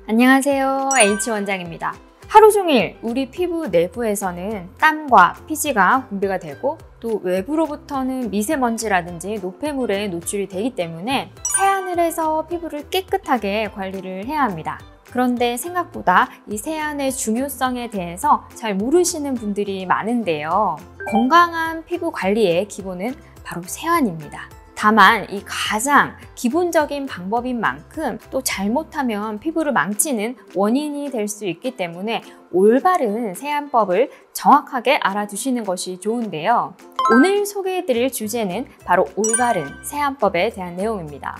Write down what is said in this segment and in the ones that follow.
안녕하세요, H원장입니다. 하루 종일 우리 피부 내부에서는 땀과 피지가 분비가 되고 또 외부로부터는 미세먼지라든지 노폐물에 노출이 되기 때문에 세안을 해서 피부를 깨끗하게 관리를 해야 합니다. 그런데 생각보다 이 세안의 중요성에 대해서 잘 모르시는 분들이 많은데요. 건강한 피부 관리의 기본은 바로 세안입니다. 다만 이 가장 기본적인 방법인 만큼 또 잘못하면 피부를 망치는 원인이 될 수 있기 때문에 올바른 세안법을 정확하게 알아두시는 것이 좋은데요. 오늘 소개해드릴 주제는 바로 올바른 세안법에 대한 내용입니다.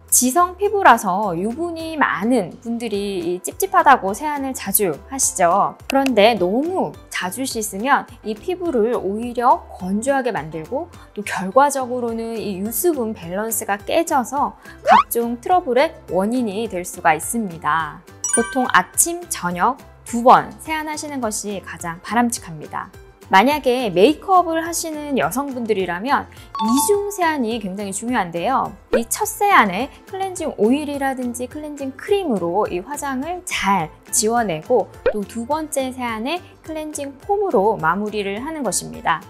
지성 피부라서 유분이 많은 분들이 찝찝하다고 세안을 자주 하시죠. 그런데 너무 자주 씻으면 이 피부를 오히려 건조하게 만들고 또 결과적으로는 이 유수분 밸런스가 깨져서 각종 트러블의 원인이 될 수가 있습니다. 보통 아침, 저녁 2번 세안하시는 것이 가장 바람직합니다. 만약에 메이크업을 하시는 여성분들이라면 이중 세안이 굉장히 중요한데요. 이 첫 세안에 클렌징 오일이라든지 클렌징 크림으로 이 화장을 잘 지워내고 또 두 번째 세안에 클렌징 폼으로 마무리를 하는 것입니다.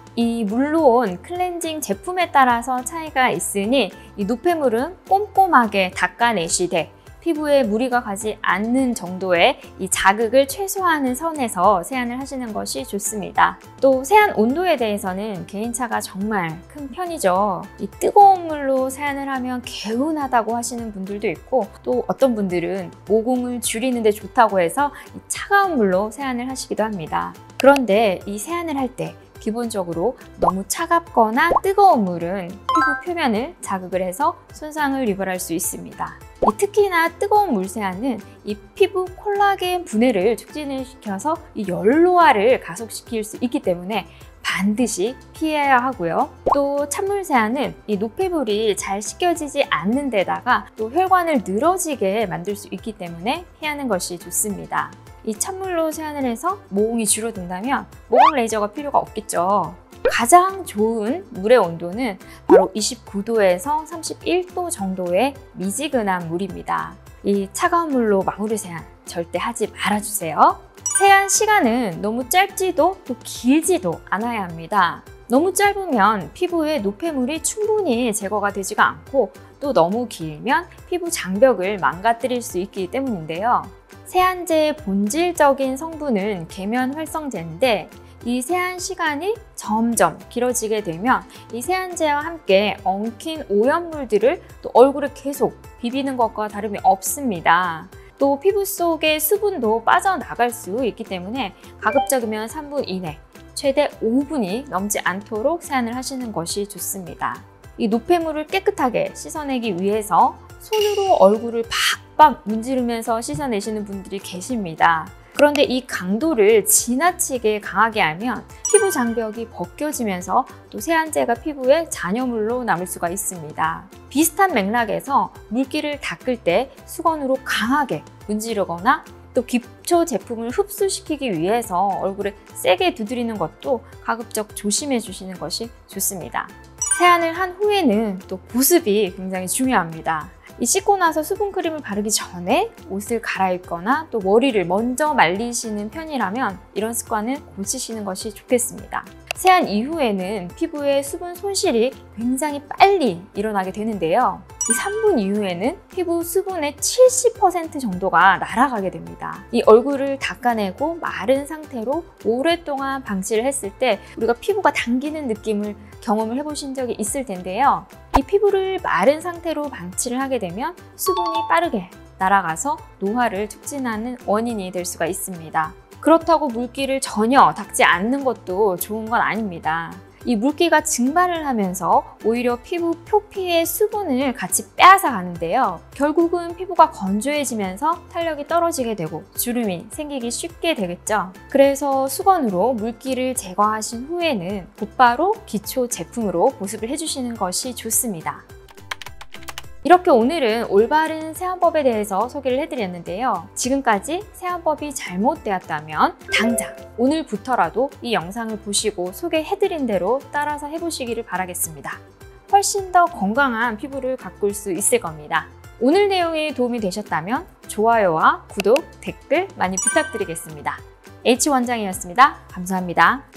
물론 클렌징 제품에 따라서 차이가 있으니 이 노폐물은 꼼꼼하게 닦아내시되 피부에 무리가 가지 않는 정도의 이 자극을 최소화하는 선에서 세안을 하시는 것이 좋습니다. 또 세안 온도에 대해서는 개인차가 정말 큰 편이죠. 이 뜨거운 물로 세안을 하면 개운하다고 하시는 분들도 있고 또 어떤 분들은 모공을 줄이는 데 좋다고 해서 이 차가운 물로 세안을 하시기도 합니다. 그런데 이 세안을 할 때 기본적으로 너무 차갑거나 뜨거운 물은 피부 표면을 자극을 해서 손상을 유발할 수 있습니다. 특히나 뜨거운 물 세안은 이 피부 콜라겐 분해를 촉진을 시켜서 이 열로화를 가속시킬 수 있기 때문에 반드시 피해야 하고요. 또 찬물 세안은 이 노폐물이 잘 씻겨지지 않는 데다가 또 혈관을 늘어지게 만들 수 있기 때문에 피하는 것이 좋습니다. 이 찬물로 세안을 해서 모공이 줄어든다면 모공 레이저가 필요가 없겠죠. 가장 좋은 물의 온도는 바로 29도에서 31도 정도의 미지근한 물입니다. 이 차가운 물로 마무리 세안 절대 하지 말아주세요. 세안 시간은 너무 짧지도 또 길지도 않아야 합니다. 너무 짧으면 피부에 노폐물이 충분히 제거가 되지가 않고 또 너무 길면 피부 장벽을 망가뜨릴 수 있기 때문인데요. 세안제의 본질적인 성분은 계면활성제인데 이 세안 시간이 점점 길어지게 되면 이 세안제와 함께 엉킨 오염물들을 또 얼굴에 계속 비비는 것과 다름이 없습니다. 또 피부 속의 수분도 빠져나갈 수 있기 때문에 가급적이면 3분 이내, 최대 5분이 넘지 않도록 세안을 하시는 것이 좋습니다. 이 노폐물을 깨끗하게 씻어내기 위해서 손으로 얼굴을 박박 문지르면서 씻어내시는 분들이 계십니다. 그런데 이 강도를 지나치게 강하게 하면 피부 장벽이 벗겨지면서 또 세안제가 피부에 잔여물로 남을 수가 있습니다. 비슷한 맥락에서 물기를 닦을 때 수건으로 강하게 문지르거나 또 기초 제품을 흡수시키기 위해서 얼굴에 세게 두드리는 것도 가급적 조심해 주시는 것이 좋습니다. 세안을 한 후에는 또 보습이 굉장히 중요합니다. 씻고 나서 수분크림을 바르기 전에 옷을 갈아입거나 또 머리를 먼저 말리시는 편이라면 이런 습관은 고치시는 것이 좋겠습니다. 세안 이후에는 피부에 수분 손실이 굉장히 빨리 일어나게 되는데요. 이 3분 이후에는 피부 수분의 70% 정도가 날아가게 됩니다. 이 얼굴을 닦아내고 마른 상태로 오랫동안 방치를 했을 때 우리가 피부가 당기는 느낌을 경험을 해보신 적이 있을 텐데요. 이 피부를 마른 상태로 방치를 하게 되면 수분이 빠르게 날아가서 노화를 촉진하는 원인이 될 수가 있습니다. 그렇다고 물기를 전혀 닦지 않는 것도 좋은 건 아닙니다. 이 물기가 증발을 하면서 오히려 피부 표피의 수분을 같이 빼앗아 가는데요. 결국은 피부가 건조해지면서 탄력이 떨어지게 되고 주름이 생기기 쉽게 되겠죠. 그래서 수건으로 물기를 제거하신 후에는 곧바로 기초 제품으로 보습을 해주시는 것이 좋습니다. 이렇게 오늘은 올바른 세안법에 대해서 소개를 해드렸는데요. 지금까지 세안법이 잘못되었다면 당장 오늘부터라도 이 영상을 보시고 소개해드린 대로 따라서 해보시기를 바라겠습니다. 훨씬 더 건강한 피부를 가꿀 수 있을 겁니다. 오늘 내용이 도움이 되셨다면 좋아요와 구독, 댓글 많이 부탁드리겠습니다. H 원장이었습니다. 감사합니다.